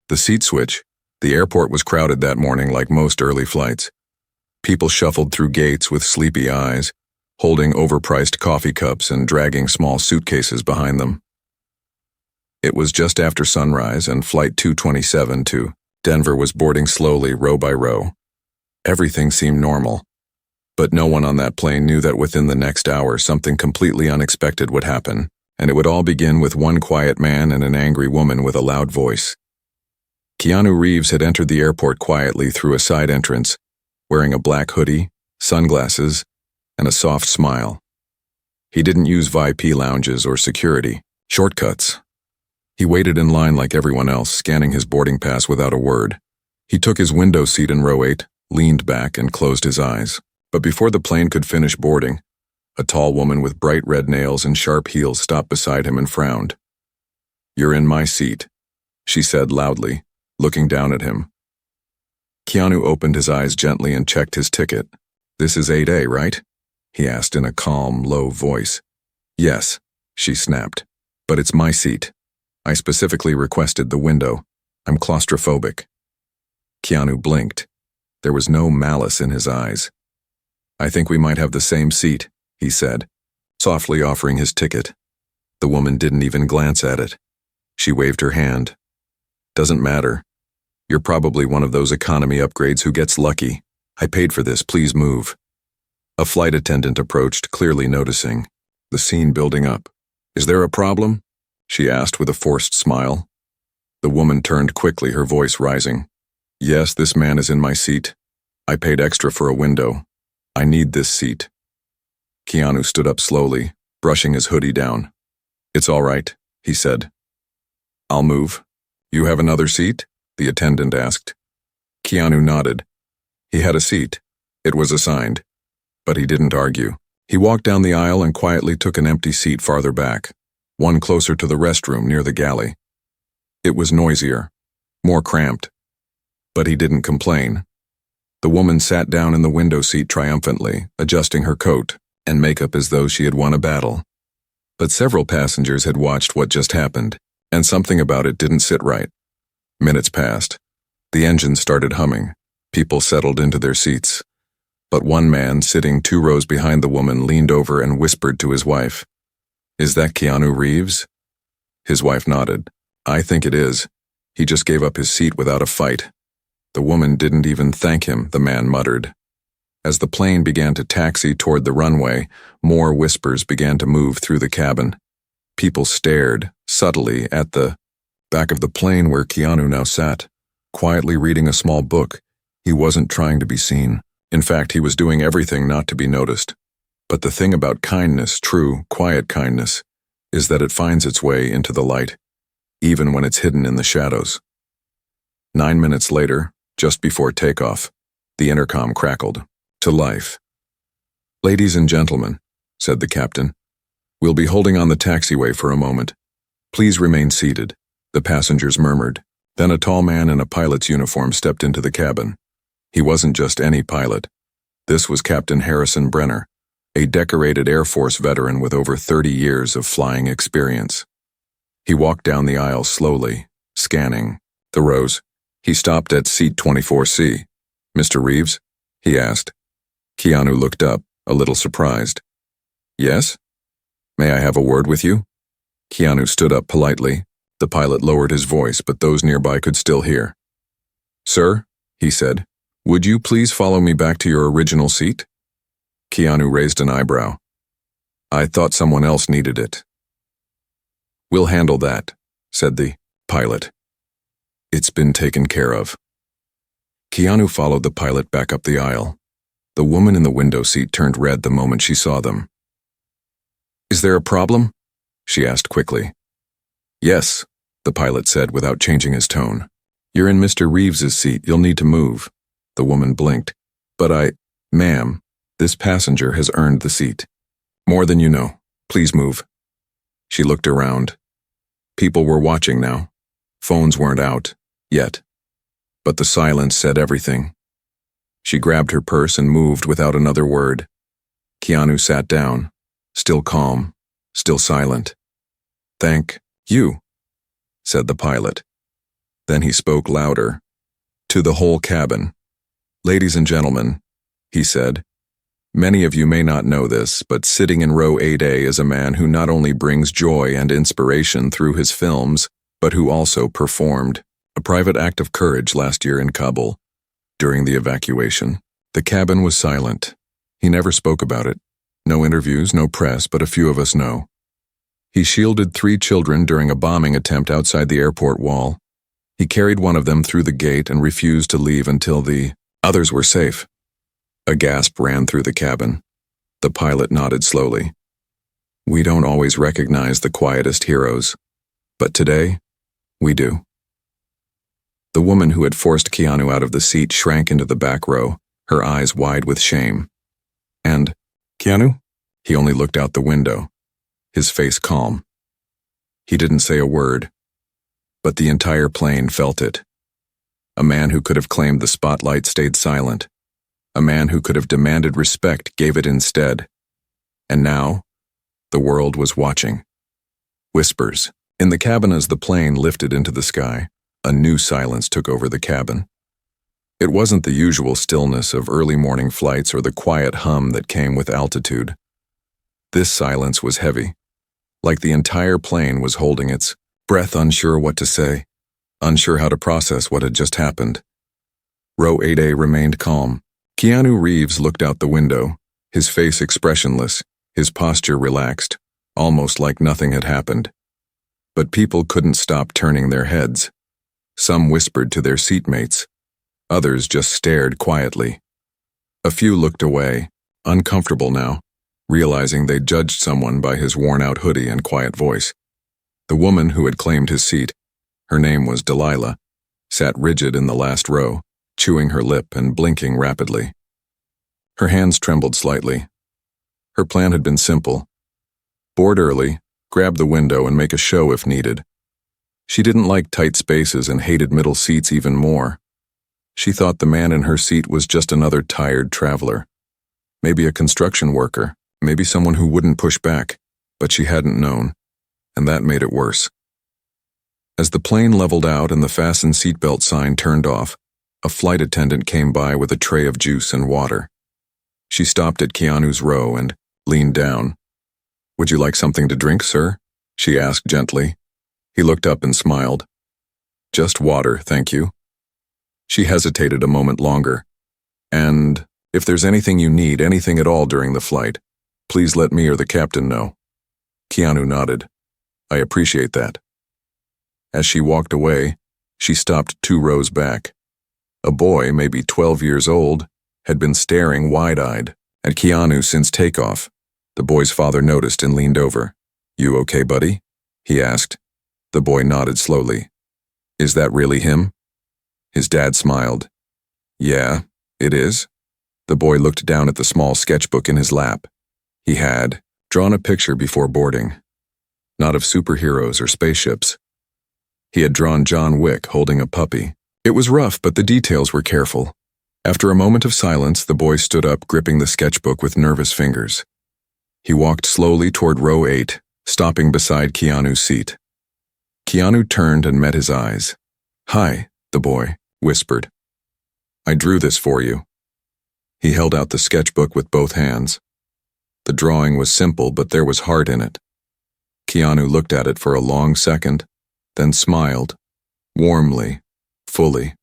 The seat switch. The airport was crowded that morning like most early flights. People shuffled through gates with sleepy eyes, holding overpriced coffee cups and dragging small suitcases behind them. It was just after sunrise, and Flight 227 to Denver was boarding slowly, row by row. Everything seemed normal, but no one on that plane knew that within the next hour something completely unexpected would happen, and it would all begin with one quiet man and an angry woman with a loud voice. Keanu Reeves had entered the airport quietly through a side entrance, wearing a black hoodie, sunglasses, and a soft smile. He didn't use VIP lounges or security, shortcuts. He waited in line like everyone else, scanning his boarding pass without a word. He took his window seat in row 8, leaned back, and closed his eyes. But before the plane could finish boarding, a tall woman with bright red nails and sharp heels stopped beside him and frowned. "You're in my seat," she said loudly, looking down at him. Keanu opened his eyes gently and checked his ticket. "This is 8A, right?" he asked in a calm, low voice. "Yes," she snapped. "But it's my seat. I specifically requested the window. I'm claustrophobic." Keanu blinked. There was no malice in his eyes. "I think we might have the same seat," he said, softly offering his ticket. The woman didn't even glance at it. She waved her hand. "Doesn't matter. You're probably one of those economy upgrades who gets lucky. I paid for this, please move." A flight attendant approached, clearly noticing the scene building up. "Is there a problem?" she asked with a forced smile. The woman turned quickly, her voice rising. "Yes, this man is in my seat. I paid extra for a window. I need this seat." Keanu stood up slowly, brushing his hoodie down. "It's all right," he said. "I'll move." "You have another seat?" the attendant asked. Keanu nodded. He had a seat. It was assigned. But he didn't argue. He walked down the aisle and quietly took an empty seat farther back, one closer to the restroom near the galley. It was noisier, more cramped. But he didn't complain. The woman sat down in the window seat triumphantly, adjusting her coat and makeup as though she had won a battle. But several passengers had watched what just happened, and something about it didn't sit right. Minutes passed. The engine started humming. People settled into their seats. But one man, sitting 2 rows behind the woman, leaned over and whispered to his wife, "Is that Keanu Reeves?" His wife nodded. "I think it is. He just gave up his seat without a fight." "The woman didn't even thank him," the man muttered. As the plane began to taxi toward the runway, more whispers began to move through the cabin. People stared, subtly, at the back of the plane where Keanu now sat, quietly reading a small book. He wasn't trying to be seen. In fact, he was doing everything not to be noticed. But the thing about kindness, true, quiet kindness, is that it finds its way into the light, even when it's hidden in the shadows. 9 minutes later, just before takeoff, the intercom crackled, to life. "Ladies and gentlemen," said the captain, "we'll be holding on the taxiway for a moment. Please remain seated," the passengers murmured. Then a tall man in a pilot's uniform stepped into the cabin. He wasn't just any pilot. This was Captain Harrison Brenner, a decorated Air Force veteran with over 30 years of flying experience. He walked down the aisle slowly, scanning the rows. He stopped at seat 24C. "Mr. Reeves?" he asked. Keanu looked up, a little surprised. "Yes? May I have a word with you?" Keanu stood up politely. The pilot lowered his voice, but those nearby could still hear. "Sir," he said, "would you please follow me back to your original seat?" Keanu raised an eyebrow. "I thought someone else needed it." "We'll handle that," said the pilot. "It's been taken care of." Keanu followed the pilot back up the aisle. The woman in the window seat turned red the moment she saw them. "Is there a problem?" she asked quickly. "Yes," the pilot said without changing his tone. "You're in Mr. Reeves's seat. You'll need to move." The woman blinked. "But ma'am, this passenger has earned the seat." "More than you know. Please move." She looked around. People were watching now. Phones weren't out, yet. But the silence said everything. She grabbed her purse and moved without another word. Keanu sat down, still calm, still silent. "Thank you," said the pilot. Then he spoke louder. To the whole cabin. Ladies and gentlemen, he said, many of you may not know this, but sitting in row 8A is a man who not only brings joy and inspiration through his films, but who also performed a private act of courage last year in Kabul. During the evacuation, the cabin was silent. He never spoke about it. No interviews, no press, but a few of us know. He shielded 3 children during a bombing attempt outside the airport wall. He carried one of them through the gate and refused to leave until the others were safe. A gasp ran through the cabin. The pilot nodded slowly. We don't always recognize the quietest heroes, but today, we do. The woman who had forced Keanu out of the seat shrank into the back row, her eyes wide with shame. And, Keanu? He only looked out the window, his face calm. He didn't say a word, but the entire plane felt it. A man who could have claimed the spotlight stayed silent. A man who could have demanded respect gave it instead. And now, the world was watching. Whispers. In the cabin as the plane lifted into the sky, a new silence took over the cabin. It wasn't the usual stillness of early morning flights or the quiet hum that came with altitude. This silence was heavy, like the entire plane was holding its breath, unsure what to say, unsure how to process what had just happened. Row 8A remained calm. Keanu Reeves looked out the window, his face expressionless, his posture relaxed, almost like nothing had happened. But people couldn't stop turning their heads. Some whispered to their seatmates. Others just stared quietly. A few looked away, uncomfortable now, realizing they'd judged someone by his worn-out hoodie and quiet voice. The woman who had claimed his seat, her name was Delilah, sat rigid in the last row, chewing her lip and blinking rapidly. Her hands trembled slightly. Her plan had been simple. Board early, grab the window and make a show if needed. She didn't like tight spaces and hated middle seats even more. She thought the man in her seat was just another tired traveler. Maybe a construction worker, maybe someone who wouldn't push back, but she hadn't known, and that made it worse. As the plane leveled out and the fasten seatbelt sign turned off, a flight attendant came by with a tray of juice and water. She stopped at Keanu's row and leaned down. Would you like something to drink, sir? She asked gently. He looked up and smiled. Just water, thank you. She hesitated a moment longer. And if there's anything you need, anything at all during the flight, please let me or the captain know. Keanu nodded. I appreciate that. As she walked away, she stopped 2 rows back. A boy, maybe 12 years old, had been staring wide-eyed at Keanu since takeoff. The boy's father noticed and leaned over. You okay, buddy? He asked. The boy nodded slowly. Is that really him? His dad smiled. Yeah, it is. The boy looked down at the small sketchbook in his lap. He had drawn a picture before boarding. Not of superheroes or spaceships. He had drawn John Wick holding a puppy. It was rough, but the details were careful. After a moment of silence, the boy stood up, gripping the sketchbook with nervous fingers. He walked slowly toward row 8, stopping beside Keanu's seat. Keanu turned and met his eyes. Hi, the boy whispered. I drew this for you. He held out the sketchbook with both hands. The drawing was simple, but there was heart in it. Keanu looked at it for a long second, then smiled, warmly, fully.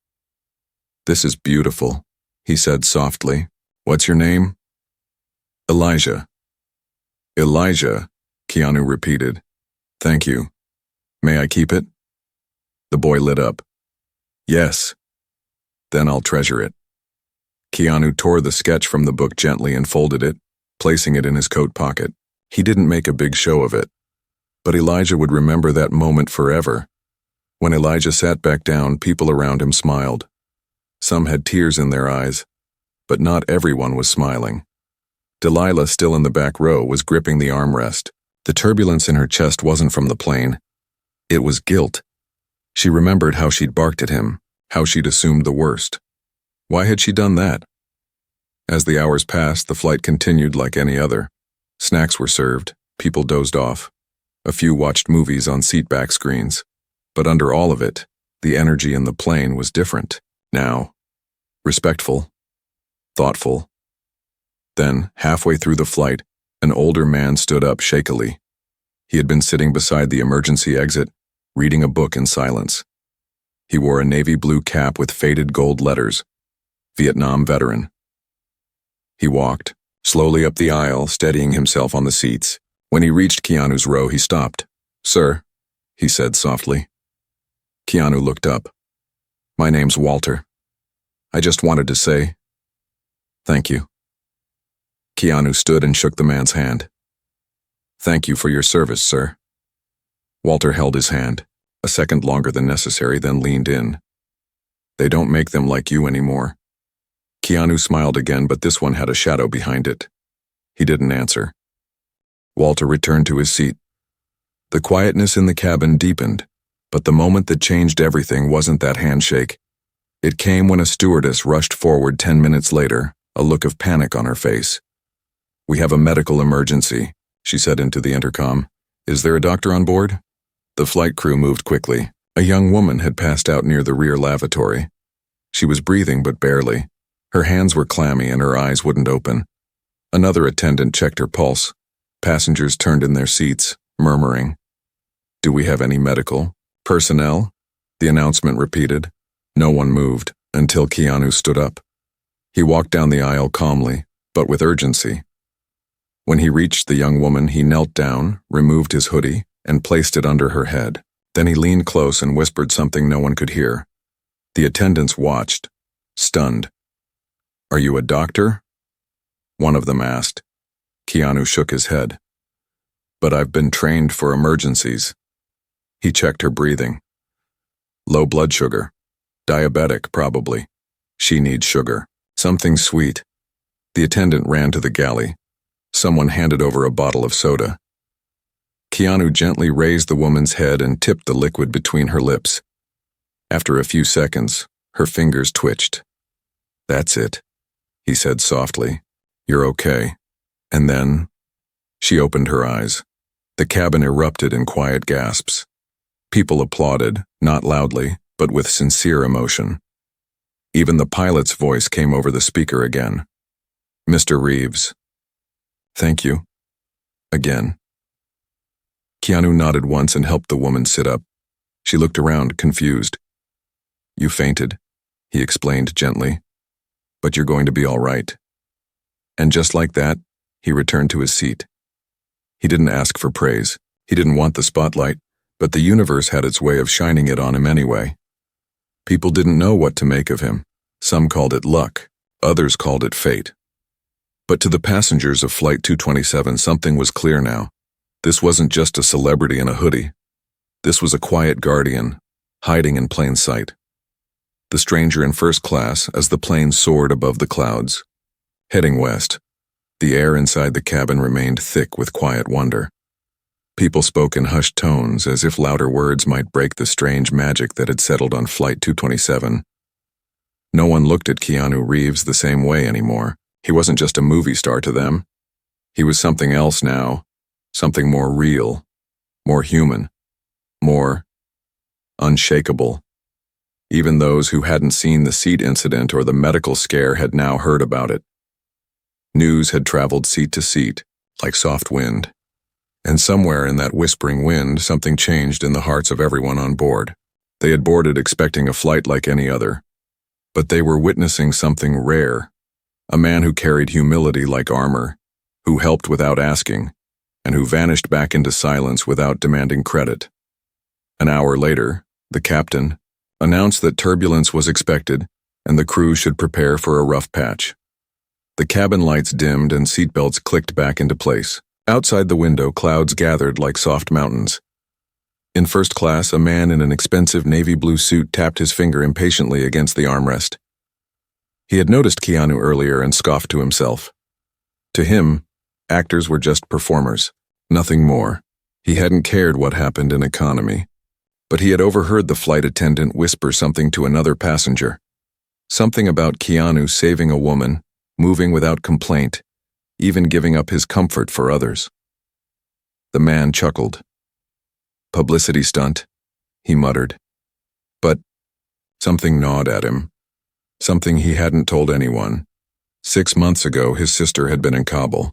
This is beautiful, he said softly. What's your name? Elijah. Elijah, Keanu repeated. Thank you. May I keep it? The boy lit up. Yes. Then I'll treasure it. Keanu tore the sketch from the book gently and folded it, placing it in his coat pocket. He didn't make a big show of it. But Elijah would remember that moment forever. When Elijah sat back down, people around him smiled. Some had tears in their eyes, but not everyone was smiling. Delilah, still in the back row, was gripping the armrest. The turbulence in her chest wasn't from the plane. It was guilt. She remembered how she'd barked at him, how she'd assumed the worst. Why had she done that? As the hours passed, the flight continued like any other. Snacks were served, people dozed off. A few watched movies on seatback screens. But under all of it, The energy in the plane was different. Now, respectful, thoughtful. Then, halfway through the flight, an older man stood up shakily. He had been sitting beside the emergency exit, reading a book in silence. He wore a navy blue cap with faded gold letters, Vietnam veteran. He walked slowly up the aisle, steadying himself on the seats. When he reached Keanu's row, he stopped. "Sir," he said softly. Keanu looked up. "My name's Walter. I just wanted to say thank you." Keanu stood and shook the man's hand. "Thank you for your service, sir." Walter held his hand, a second longer than necessary, then leaned in. "They don't make them like you anymore." Keanu smiled again, but this one had a shadow behind it. He didn't answer. Walter returned to his seat. The quietness in the cabin deepened, but the moment that changed everything wasn't that handshake. It came when a stewardess rushed forward 10 minutes later, a look of panic on her face. "We have a medical emergency," she said into the intercom. "Is there a doctor on board?" The flight crew moved quickly. A young woman had passed out near the rear lavatory. She was breathing, but barely. Her hands were clammy and her eyes wouldn't open. Another attendant checked her pulse. Passengers turned in their seats, murmuring. "Do we have any medical personnel?" the announcement repeated. No one moved, until Keanu stood up. He walked down the aisle calmly, but with urgency. When he reached the young woman, he knelt down, removed his hoodie, and placed it under her head. Then he leaned close and whispered something no one could hear. The attendants watched, stunned. "Are you a doctor?" one of them asked. Keanu shook his head. "But I've been trained for emergencies." He checked her breathing. "Low blood sugar. Diabetic, probably. She needs sugar. Something sweet." The attendant ran to the galley. Someone handed over a bottle of soda. Keanu gently raised the woman's head and tipped the liquid between her lips. After a few seconds, her fingers twitched. "That's it," he said softly. "You're okay." And then, she opened her eyes. The cabin erupted in quiet gasps. People applauded, not loudly, but with sincere emotion. Even the pilot's voice came over the speaker again. "Mr. Reeves. Thank you. Again." Keanu nodded once and helped the woman sit up. She looked around, confused. "You fainted," he explained gently. "But you're going to be all right." And just like that, he returned to his seat. He didn't ask for praise. He didn't want the spotlight, but the universe had its way of shining it on him anyway. People didn't know what to make of him. Some called it luck. Others called it fate. But to the passengers of Flight 227, something was clear now. This wasn't just a celebrity in a hoodie. This was a quiet guardian, hiding in plain sight. The stranger in first class as the plane soared above the clouds. Heading west, the air inside the cabin remained thick with quiet wonder. People spoke in hushed tones, as if louder words might break the strange magic that had settled on Flight 227. No one looked at Keanu Reeves the same way anymore. He wasn't just a movie star to them. He was something else now, something more real, more human, more unshakable. Even those who hadn't seen the seat incident or the medical scare had now heard about it. News had traveled seat to seat, like soft wind. And somewhere in that whispering wind, something changed in the hearts of everyone on board. They had boarded expecting a flight like any other. But they were witnessing something rare. A man who carried humility like armor, who helped without asking, and who vanished back into silence without demanding credit. An hour later, the captain announced that turbulence was expected and the crew should prepare for a rough patch. The cabin lights dimmed and seatbelts clicked back into place. Outside the window, clouds gathered like soft mountains. In first class, a man in an expensive navy blue suit tapped his finger impatiently against the armrest. He had noticed Keanu earlier and scoffed to himself. To him, actors were just performers, nothing more. He hadn't cared what happened in economy. But he had overheard the flight attendant whisper something to another passenger. Something about Keanu saving a woman, moving without complaint, even giving up his comfort for others. The man chuckled. "Publicity stunt," he muttered. "But Something gnawed at him. Something he hadn't told anyone. 6 months ago, his sister had been in Kabul,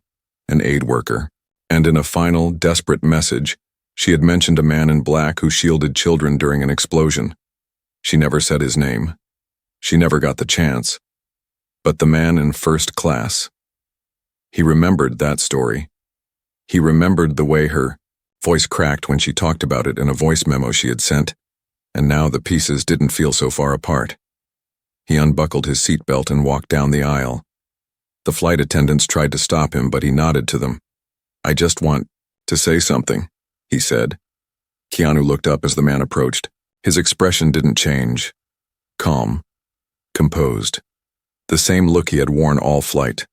an aid worker, and in a final, desperate message, she had mentioned a man in black who shielded children during an explosion. She never said his name. She never got the chance. But the man in first class. He remembered that story. He remembered the way her voice cracked when she talked about it in a voice memo she had sent, and now the pieces didn't feel so far apart. He unbuckled his seatbelt and walked down the aisle. The flight attendants tried to stop him, but he nodded to them. "I just want to say something," he said. Keanu looked up as the man approached. His expression didn't change. Calm. Composed. The same look he had worn all flight.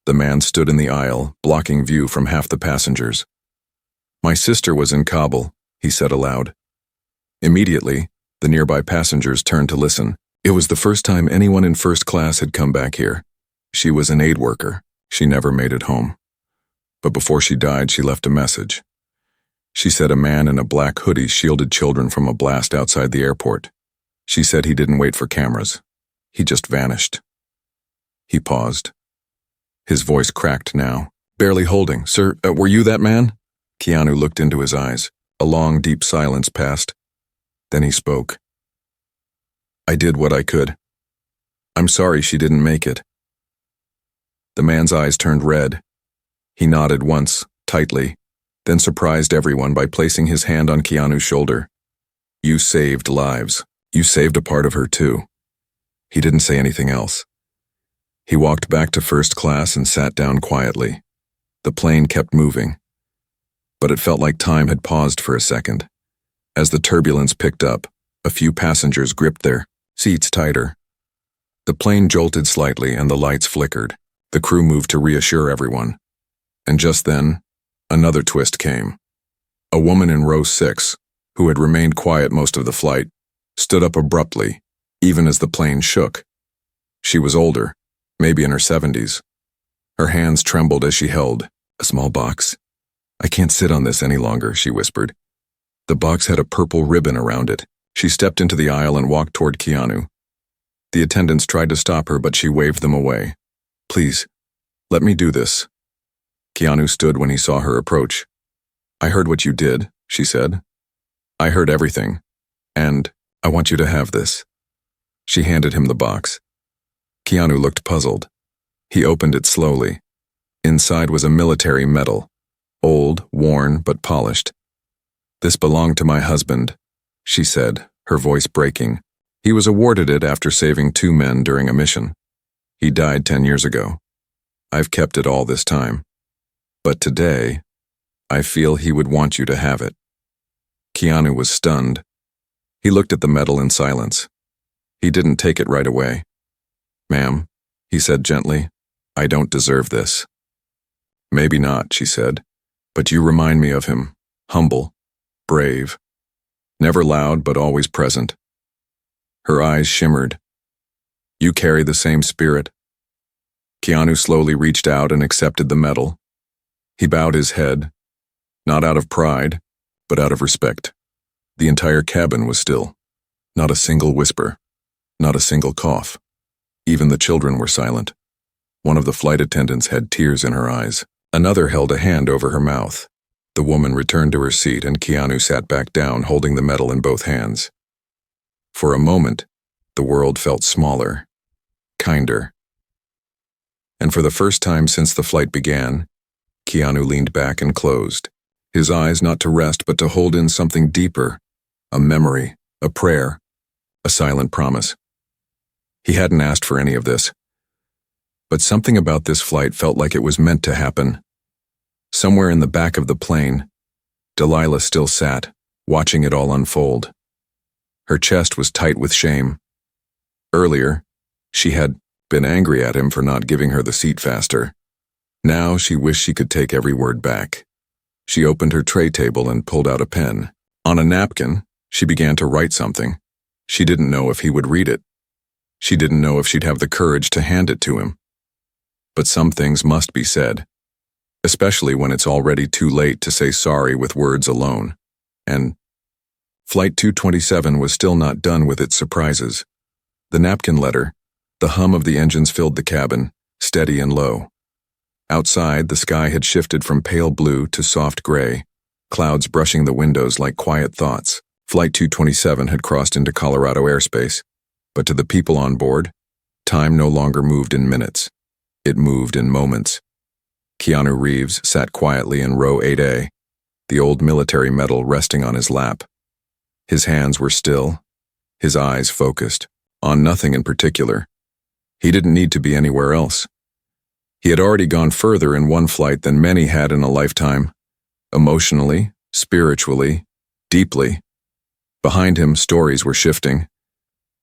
The man stood in the aisle, blocking view from half the passengers. "My sister was in Kabul," he said aloud. Immediately, the nearby passengers turned to listen. It was the first time anyone in first class had come back here. She was an aid worker. She never made it home. But before she died, she left a message. She said a man in a black hoodie shielded children from a blast outside the airport. She said he didn't wait for cameras. He just vanished. He paused. His voice cracked now, barely holding. "Sir, were you that man?" Keanu looked into his eyes. A long, deep silence passed. Then he spoke. "I did what I could. I'm sorry she didn't make it." The man's eyes turned red. He nodded once, tightly, then surprised everyone by placing his hand on Keanu's shoulder. "You saved lives. You saved a part of her, too." He didn't say anything else. He walked back to first class and sat down quietly. The plane kept moving, but it felt like time had paused for a second. As the turbulence picked up, a few passengers gripped their seats tighter. The plane jolted slightly and the lights flickered. The crew moved to reassure everyone. And just then, another twist came. A woman in row 6, who had remained quiet most of the flight, stood up abruptly, even as the plane shook. She was older, maybe in her 70s. Her hands trembled as she held a small box. "I can't sit on this any longer," she whispered. The box had a purple ribbon around it. She stepped into the aisle and walked toward Keanu. The attendants tried to stop her, but she waved them away. "Please, let me do this." Keanu stood when he saw her approach. "I heard what you did," she said. "I heard everything, and I want you to have this." She handed him the box. Keanu looked puzzled. He opened it slowly. Inside was a military medal, old, worn, but polished. "This belonged to my husband," she said, her voice breaking. "He was awarded it after saving 2 men during a mission. He died 10 years ago. I've kept it all this time. But today, I feel he would want you to have it." Keanu was stunned. He looked at the medal in silence. He didn't take it right away. "Ma'am," he said gently, "I don't deserve this." "Maybe not," she said, "but you remind me of him. Humble, brave, never loud but always present." Her eyes shimmered. "You carry the same spirit." Keanu slowly reached out and accepted the medal. He bowed his head, not out of pride, but out of respect. The entire cabin was still. Not a single whisper, not a single cough. Even the children were silent. One of the flight attendants had tears in her eyes. Another held a hand over her mouth. The woman returned to her seat and Keanu sat back down, holding the medal in both hands. For a moment, the world felt smaller, kinder. And for the first time since the flight began, Keanu leaned back and closed, his eyes not to rest but to hold in something deeper, a memory, a prayer, a silent promise. He hadn't asked for any of this, but something about this flight felt like it was meant to happen. Somewhere in the back of the plane, Delilah still sat, watching it all unfold. Her chest was tight with shame. Earlier, she had been angry at him for not giving her the seat faster. Now she wished she could take every word back. She opened her tray table and pulled out a pen. On a napkin, she began to write something. She didn't know if he would read it. She didn't know if she'd have the courage to hand it to him. But some things must be said, especially when it's already too late to say sorry with words alone. And Flight 227 was still not done with its surprises. The napkin letter, the hum of the engines filled the cabin, steady and low. Outside, the sky had shifted from pale blue to soft gray, clouds brushing the windows like quiet thoughts. Flight 227 had crossed into Colorado airspace, but to the people on board, time no longer moved in minutes. It moved in moments. Keanu Reeves sat quietly in row 8A, the old military medal resting on his lap. His hands were still, his eyes focused, on nothing in particular. He didn't need to be anywhere else. He had already gone further in one flight than many had in a lifetime, emotionally, spiritually, deeply. Behind him, stories were shifting,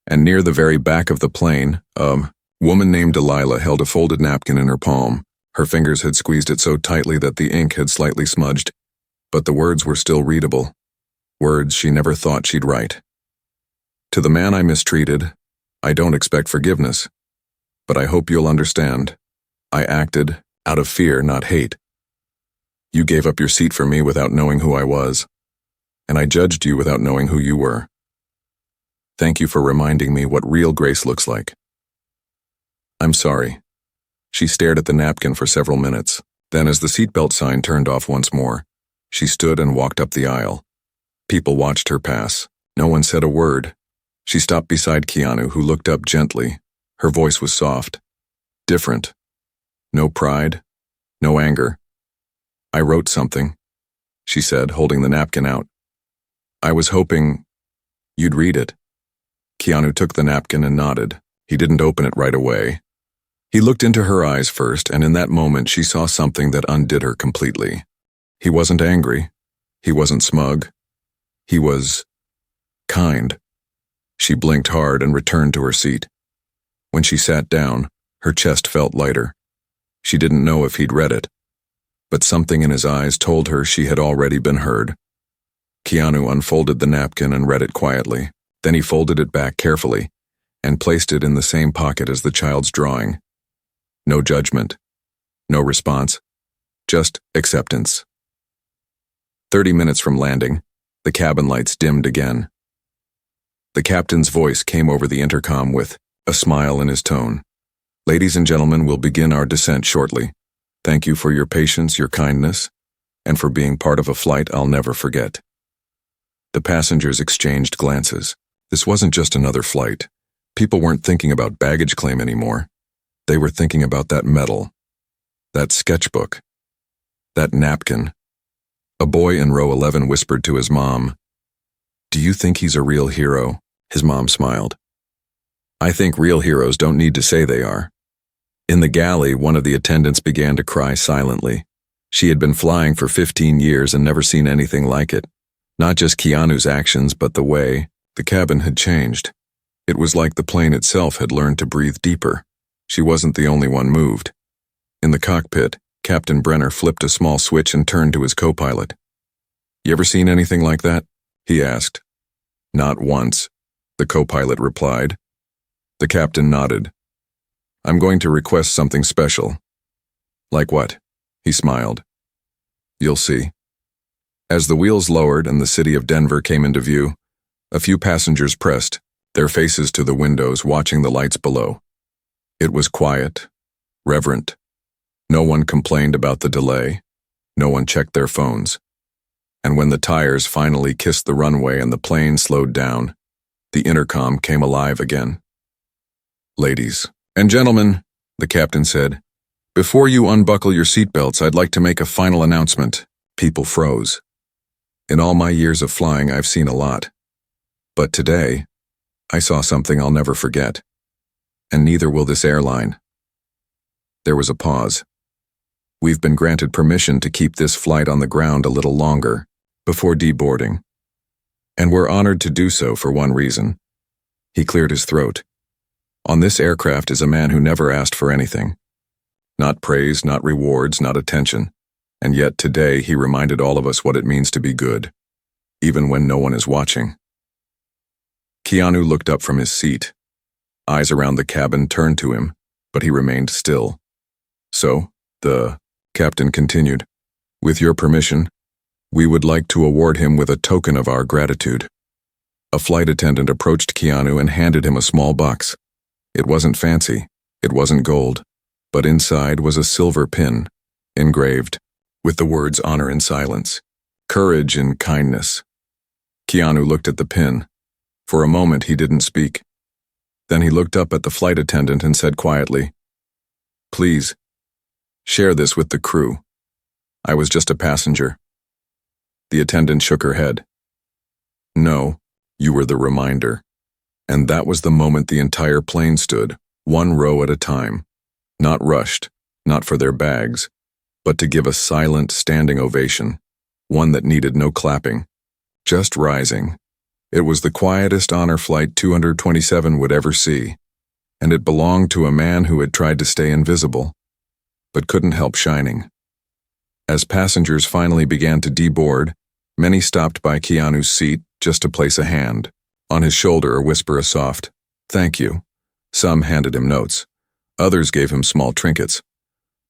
and near the very back of the plane, a woman named Delilah held a folded napkin in her palm. Her fingers had squeezed it so tightly that the ink had slightly smudged, but the words were still readable, words she never thought she'd write. To the man I mistreated, I don't expect forgiveness, but I hope you'll understand. I acted out of fear, not hate. You gave up your seat for me without knowing who I was, and I judged you without knowing who you were. Thank you for reminding me what real grace looks like. I'm sorry. She stared at the napkin for several minutes. Then, as the seatbelt sign turned off once more, she stood and walked up the aisle. People watched her pass. No one said a word. She stopped beside Keanu, who looked up gently. Her voice was soft, different. No pride, no anger. I wrote something, she said, holding the napkin out. I was hoping you'd read it. Keanu took the napkin and nodded. He didn't open it right away. He looked into her eyes first, and in that moment she saw something that undid her completely. He wasn't angry. He wasn't smug. He was kind. She blinked hard and returned to her seat. When she sat down, her chest felt lighter. She didn't know if he'd read it, but something in his eyes told her she had already been heard. Keanu unfolded the napkin and read it quietly. Then he folded it back carefully and placed it in the same pocket as the child's drawing. No judgment, no response, just acceptance. 30 minutes from landing, the cabin lights dimmed again. The captain's voice came over the intercom with a smile in his tone. Ladies and gentlemen, we'll begin our descent shortly. Thank you for your patience, your kindness, and for being part of a flight I'll never forget. The passengers exchanged glances. This wasn't just another flight. People weren't thinking about baggage claim anymore. They were thinking about that medal, that sketchbook, that napkin. A boy in row 11 whispered to his mom, "Do you think he's a real hero?" His mom smiled. "I think real heroes don't need to say they are." In the galley, one of the attendants began to cry silently. She had been flying for 15 years and never seen anything like it. Not just Keanu's actions, but the way the cabin had changed. It was like the plane itself had learned to breathe deeper. She wasn't the only one moved. In the cockpit, Captain Brenner flipped a small switch and turned to his co-pilot. "You ever seen anything like that?" he asked. "Not once," the co-pilot replied. The captain nodded. "I'm going to request something special." "Like what?" He smiled. "You'll see." As the wheels lowered and the city of Denver came into view, a few passengers pressed, their faces to the windows, watching the lights below. It was quiet, reverent. No one complained about the delay. No one checked their phones. And when the tires finally kissed the runway and the plane slowed down, the intercom came alive again. "Ladies and gentlemen," the captain said, "before you unbuckle your seatbelts, I'd like to make a final announcement." People froze. In all my years of flying, I've seen a lot. But today, I saw something I'll never forget. And neither will this airline. There was a pause. "We've been granted permission to keep this flight on the ground a little longer, before deboarding. And we're honored to do so for one reason." He cleared his throat. "On this aircraft is a man who never asked for anything. Not praise, not rewards, not attention. And yet today he reminded all of us what it means to be good, even when no one is watching." Keanu looked up from his seat. Eyes around the cabin turned to him, but he remained still. "So," the captain continued, "with your permission, we would like to award him with a token of our gratitude." A flight attendant approached Keanu and handed him a small box. It wasn't fancy, it wasn't gold, but inside was a silver pin, engraved, with the words honor in silence, courage and kindness. Keanu looked at the pin. For a moment he didn't speak. Then he looked up at the flight attendant and said quietly, "Please, share this with the crew. I was just a passenger." The attendant shook her head. "No, you were the reminder." And that was the moment the entire plane stood, one row at a time. Not rushed, not for their bags, but to give a silent standing ovation, one that needed no clapping, just rising. It was the quietest honor flight 227 would ever see, and it belonged to a man who had tried to stay invisible, but couldn't help shining. As passengers finally began to deboard, many stopped by Keanu's seat just to place a hand on his shoulder or whisper a soft, "Thank you." Some handed him notes. Others gave him small trinkets.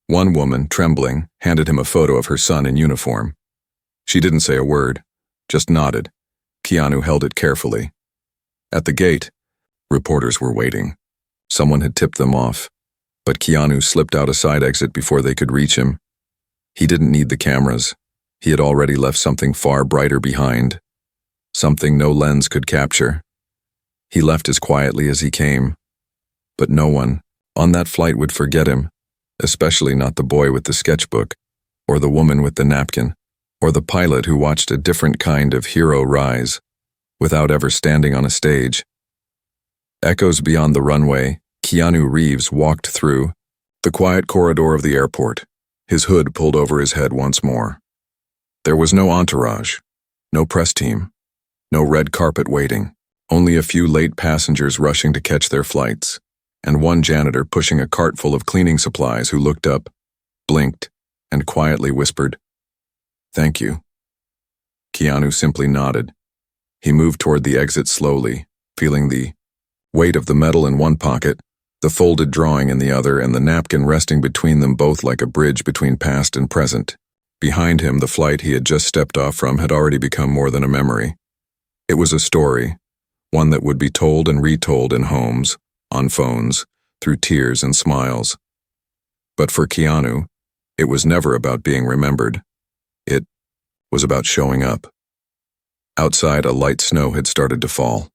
One woman, trembling, handed him a photo of her son in uniform. She didn't say a word, just nodded. Keanu held it carefully. At the gate, reporters were waiting. Someone had tipped them off, but Keanu slipped out a side exit before they could reach him. He didn't need the cameras. He had already left something far brighter behind, something no lens could capture. He left as quietly as he came, but no one on that flight would forget him, especially not the boy with the sketchbook, or the woman with the napkin, or the pilot who watched a different kind of hero rise, without ever standing on a stage. Echoes beyond the runway, Keanu Reeves walked through the quiet corridor of the airport, his hood pulled over his head once more. There was no entourage, no press team, no red carpet waiting, only a few late passengers rushing to catch their flights, and one janitor pushing a cart full of cleaning supplies who looked up, blinked, and quietly whispered, "Thank you." Keanu simply nodded. He moved toward the exit slowly, feeling the weight of the metal in one pocket, the folded drawing in the other, and the napkin resting between them both like a bridge between past and present. Behind him, the flight he had just stepped off from had already become more than a memory. It was a story, one that would be told and retold in homes, on phones, through tears and smiles. But for Keanu, it was never about being remembered. It was about showing up. Outside, a light snow had started to fall.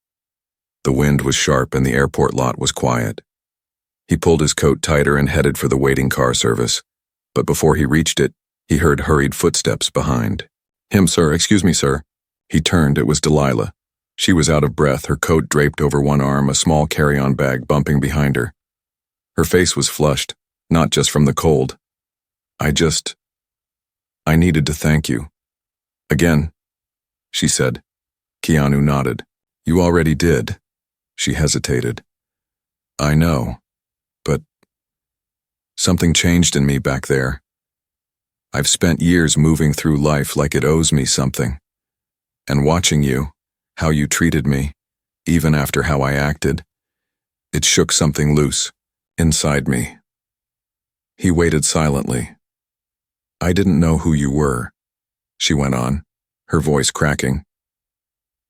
The wind was sharp and the airport lot was quiet. He pulled his coat tighter and headed for the waiting car service, but before he reached it, he heard hurried footsteps behind. "Him, sir, excuse me, sir." He turned. It was Delilah. She was out of breath, her coat draped over one arm, a small carry-on bag bumping behind her. Her face was flushed, not just from the cold. I needed to thank you." "Again," she said. Keanu nodded. "You already did." She hesitated. "I know, but something changed in me back there. I've spent years moving through life like it owes me something. And watching you, how you treated me, even after how I acted, it shook something loose, inside me." He waited silently. "I didn't know who you were," she went on, her voice cracking.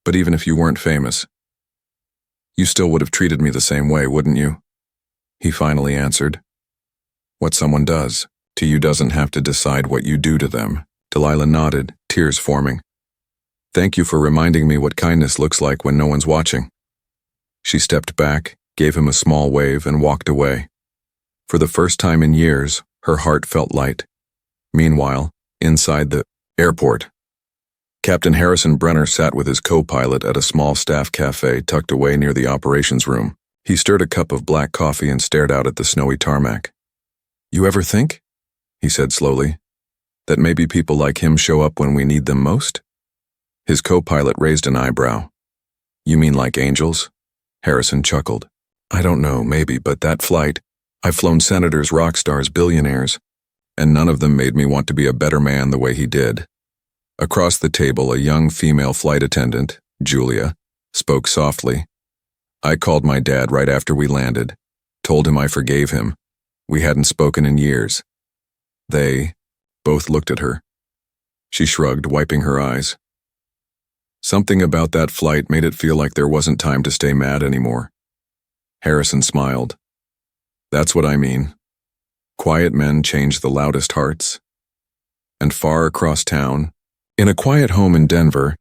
"But even if you weren't famous, you still would have treated me the same way, wouldn't you?" He finally answered. "What someone does to you doesn't have to decide what you do to them." Delilah nodded, tears forming. "Thank you for reminding me what kindness looks like when no one's watching." She stepped back, gave him a small wave, and walked away. For the first time in years, her heart felt light. Meanwhile, inside the airport, Captain Harrison Brenner sat with his co-pilot at a small staff cafe tucked away near the operations room. He stirred a cup of black coffee and stared out at the snowy tarmac. "You ever think," he said slowly, "that maybe people like him show up when we need them most?" His co-pilot raised an eyebrow. "You mean like angels?" Harrison chuckled. "I don't know, maybe, but that flight, I've flown senators, rock stars, billionaires, and none of them made me want to be a better man the way he did." Across the table, a young female flight attendant, Julia, spoke softly. "I called my dad right after we landed, told him I forgave him. We hadn't spoken in years." They both looked at her. She shrugged, wiping her eyes. Something about that flight made it feel like there wasn't time to stay mad anymore. Harrison smiled. That's what I mean. Quiet men change the loudest hearts. And far across town, in a quiet home in Denver,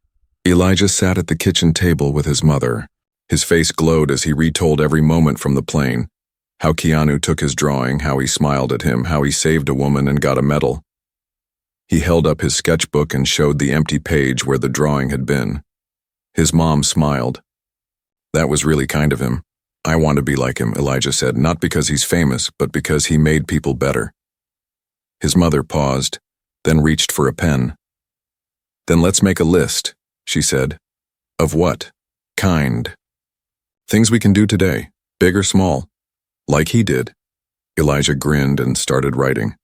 Elijah sat at the kitchen table with his mother. His face glowed as he retold every moment from the plane. How Keanu took his drawing, how he smiled at him, how he saved a woman and got a medal. He held up his sketchbook and showed the empty page where the drawing had been. His mom smiled. That was really kind of him. I want to be like him, Elijah said, not because he's famous, but because he made people better. His mother paused, then reached for a pen. Then let's make a list, she said. Of what? Kind. Things we can do today, big or small. Like he did. Elijah grinned and started writing.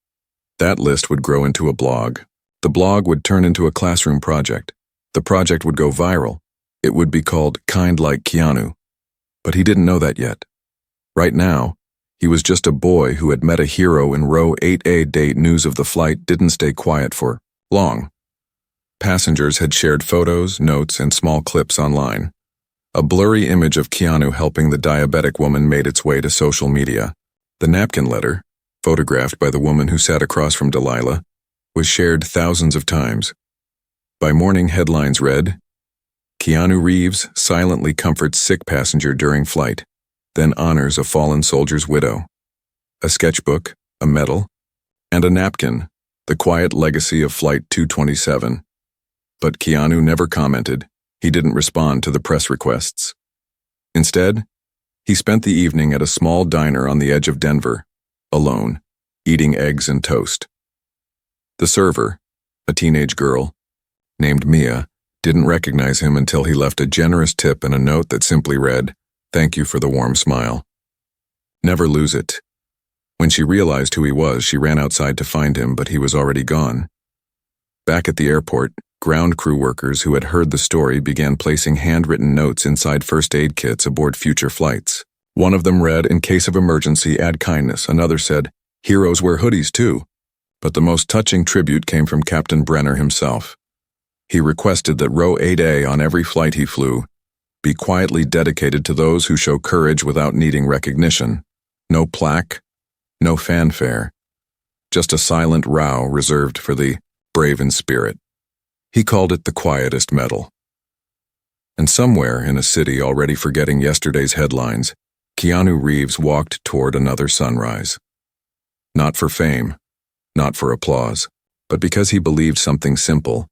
That list would grow into a blog. The blog would turn into a classroom project. The project would go viral. It would be called Kind Like Keanu. But he didn't know that yet. Right now, he was just a boy who had met a hero in row 8A. Date news of the flight didn't stay quiet for long. Passengers had shared photos, notes, and small clips online. A blurry image of Keanu helping the diabetic woman made its way to social media. The napkin letter, photographed by the woman who sat across from Delilah, was shared thousands of times. By morning, headlines read, Keanu Reeves silently comforts sick passenger during flight, then honors a fallen soldier's widow. A sketchbook, a medal, and a napkin, the quiet legacy of Flight 227. But Keanu never commented. He didn't respond to the press requests. Instead, he spent the evening at a small diner on the edge of Denver, alone, eating eggs and toast. The server, a teenage girl, named Mia, didn't recognize him until he left a generous tip and a note that simply read, "Thank you for the warm smile." Never lose it. When she realized who he was, she ran outside to find him, but he was already gone. Back at the airport, ground crew workers who had heard the story began placing handwritten notes inside first aid kits aboard future flights. One of them read, "In case of emergency, add kindness." Another said, "Heroes wear hoodies too." But the most touching tribute came from Captain Brenner himself. He requested that row 8A on every flight he flew be quietly dedicated to those who show courage without needing recognition. No plaque, no fanfare, just a silent row reserved for the brave in spirit. He called it the Quietest medal. And somewhere in a city already forgetting yesterday's headlines, Keanu Reeves walked toward another sunrise. Not for fame, not for applause, but because he believed something simple,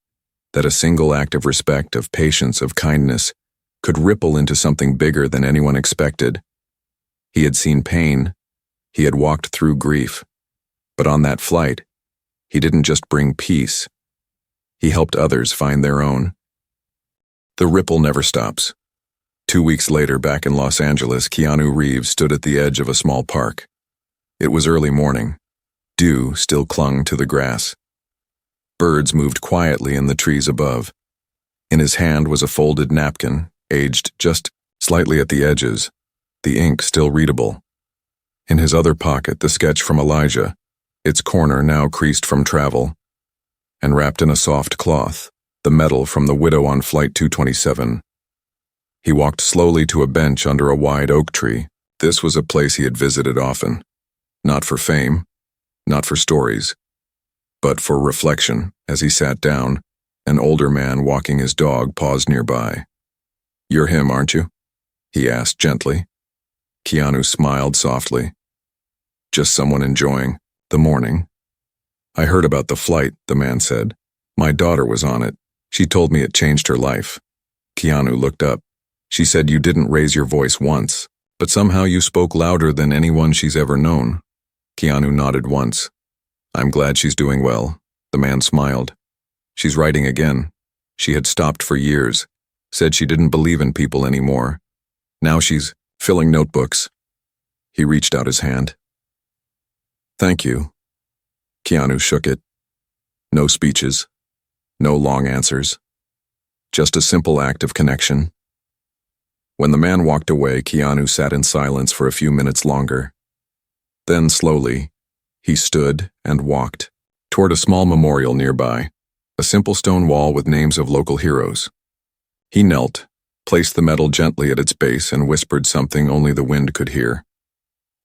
that a single act of respect, of patience, of kindness could ripple into something bigger than anyone expected. He had seen pain, he had walked through grief, but on that flight, he didn't just bring peace, he helped others find their own. The ripple never stops. 2 weeks later, back in Los Angeles, Keanu Reeves stood at the edge of a small park. It was early morning. Dew still clung to the grass. Birds moved quietly in the trees above. In his hand was a folded napkin, aged just slightly at the edges, the ink still readable. In his other pocket, the sketch from Elijah, its corner now creased from travel, and wrapped in a soft cloth, the medal from the widow on Flight 227. He walked slowly to a bench under a wide oak tree. This was a place he had visited often, not for fame, not for stories, but for reflection. As he sat down, an older man walking his dog paused nearby. "You're him, aren't you?" he asked gently. Keanu smiled softly. "Just someone enjoying the morning." "I heard about the flight," the man said. "My daughter was on it. She told me it changed her life." Keanu looked up. "She said you didn't raise your voice once, but somehow you spoke louder than anyone she's ever known." Keanu nodded once. "I'm glad she's doing well." The man smiled. "She's writing again. She had stopped for years, said she didn't believe in people anymore. Now she's filling notebooks." He reached out his hand. "Thank you." Keanu shook it. No speeches, no long answers, just a simple act of connection. When the man walked away, Keanu sat in silence for a few minutes longer. Then slowly, he stood and walked toward a small memorial nearby, a simple stone wall with names of local heroes. He knelt, placed the medal gently at its base, and whispered something only the wind could hear.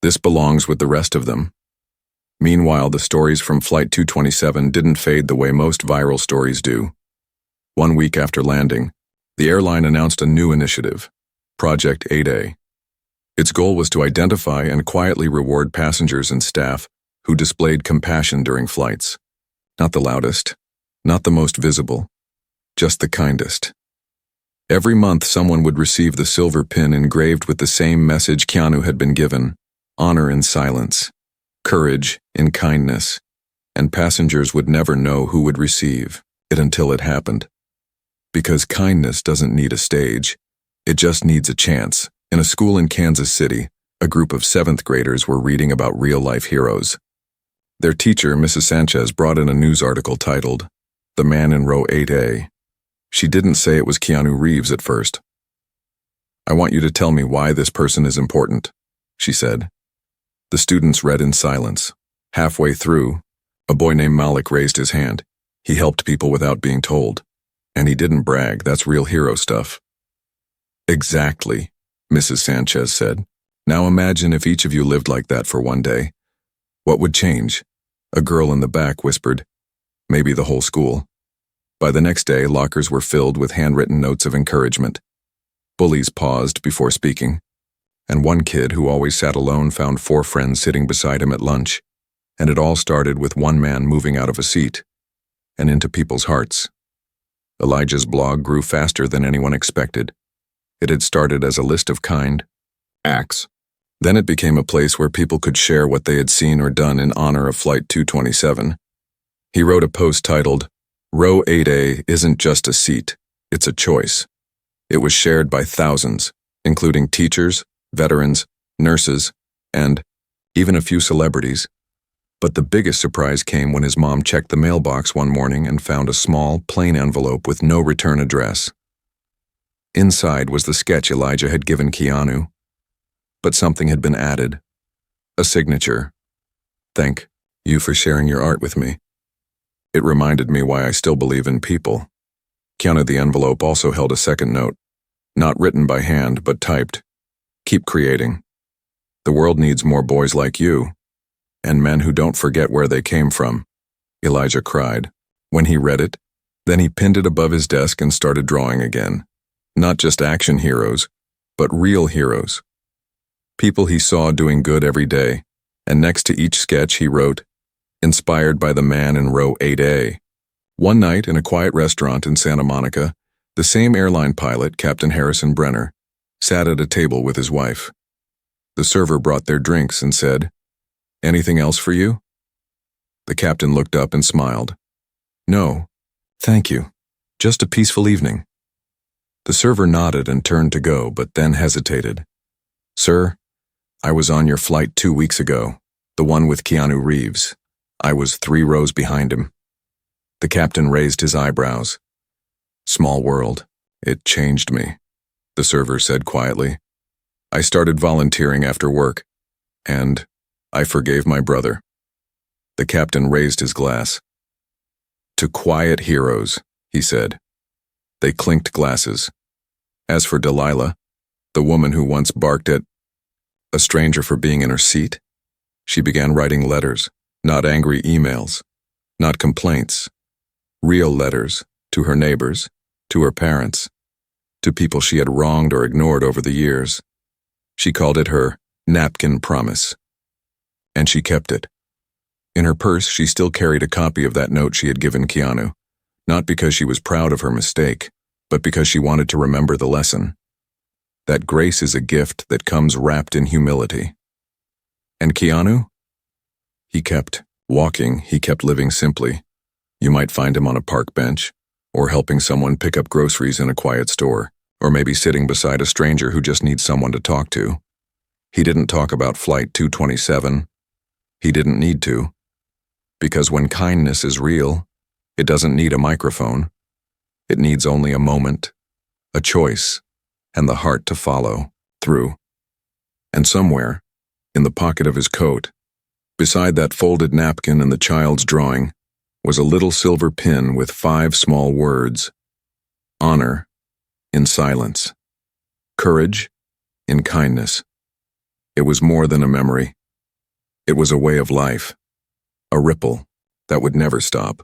"This belongs with the rest of them." Meanwhile, the stories from Flight 227 didn't fade the way most viral stories do. 1 week after landing, the airline announced a new initiative, Project 8A. Its goal was to identify and quietly reward passengers and staff who displayed compassion during flights. Not the loudest, not the most visible, just the kindest. Every month, someone would receive the silver pin engraved with the same message Keanu had been given: honor in silence, courage in kindness, and passengers would never know who would receive it until it happened. Because kindness doesn't need a stage, it just needs a chance. In a school in Kansas City, a group of 7th graders were reading about real-life heroes. Their teacher, Mrs. Sanchez, brought in a news article titled, "The Man in Row 8A." She didn't say it was Keanu Reeves at first. "I want you to tell me why this person is important," she said. The students read in silence. Halfway through, a boy named Malik raised his hand. He helped people without being told. And he didn't brag. That's real hero stuff. "Exactly," Mrs. Sanchez said. "Now imagine if each of you lived like that for one day. What would change?" A girl in the back whispered, "Maybe the whole school." By the next day, lockers were filled with handwritten notes of encouragement. Bullies paused before speaking, and one kid who always sat alone found 4 friends sitting beside him at lunch, and it all started with one man moving out of a seat and into people's hearts. Elijah's blog grew faster than anyone expected. It had started as a list of kind acts. Then it became a place where people could share what they had seen or done in honor of Flight 227. He wrote a post titled, "Row 8A isn't just a seat, it's a choice." It was shared by thousands, including teachers, veterans, nurses, and even a few celebrities. But the biggest surprise came when his mom checked the mailbox one morning and found a small, plain envelope with no return address. Inside was the sketch Elijah had given Keanu, but something had been added. A signature. "Thank you for sharing your art with me." It reminded me why I still believe in people. Keanu, the envelope, also held a second note, not written by hand, but typed. "Keep creating. The world needs more boys like you, and men who don't forget where they came from." Elijah cried when he read it. Then he pinned it above his desk and started drawing again. Not just action heroes, but real heroes. People he saw doing good every day, and next to each sketch he wrote, "Inspired by the man in row 8A. One night in a quiet restaurant in Santa Monica, the same airline pilot, Captain Harrison Brenner, sat at a table with his wife. The server brought their drinks and said, "Anything else for you?" The captain looked up and smiled. "No, thank you. Just a peaceful evening." The server nodded and turned to go, but then hesitated. "Sir, I was on your flight 2 weeks ago, the one with Keanu Reeves. I was 3 rows behind him." The captain raised his eyebrows. "Small world. It changed me," the server said quietly. "I started volunteering after work, and I forgave my brother." The captain raised his glass. "To quiet heroes," he said. They clinked glasses. As for Delilah, the woman who once barked at a stranger for being in her seat, she began writing letters, not angry emails, not complaints, real letters to her neighbors, to her parents, to people she had wronged or ignored over the years. She called it her napkin promise. And she kept it. In her purse, she still carried a copy of that note she had given Keanu, not because she was proud of her mistake, but because she wanted to remember the lesson. That grace is a gift that comes wrapped in humility. And Keanu? He kept walking, he kept living simply. You might find him on a park bench, or helping someone pick up groceries in a quiet store, or maybe sitting beside a stranger who just needs someone to talk to. He didn't talk about Flight 227. He didn't need to. Because when kindness is real, it doesn't need a microphone. It needs only a moment, a choice, and the heart to follow through. And somewhere, in the pocket of his coat, beside that folded napkin and the child's drawing, was a little silver pin with 5 small words: honor in silence. Courage, in kindness. It was more than a memory. It was a way of life, a ripple that would never stop.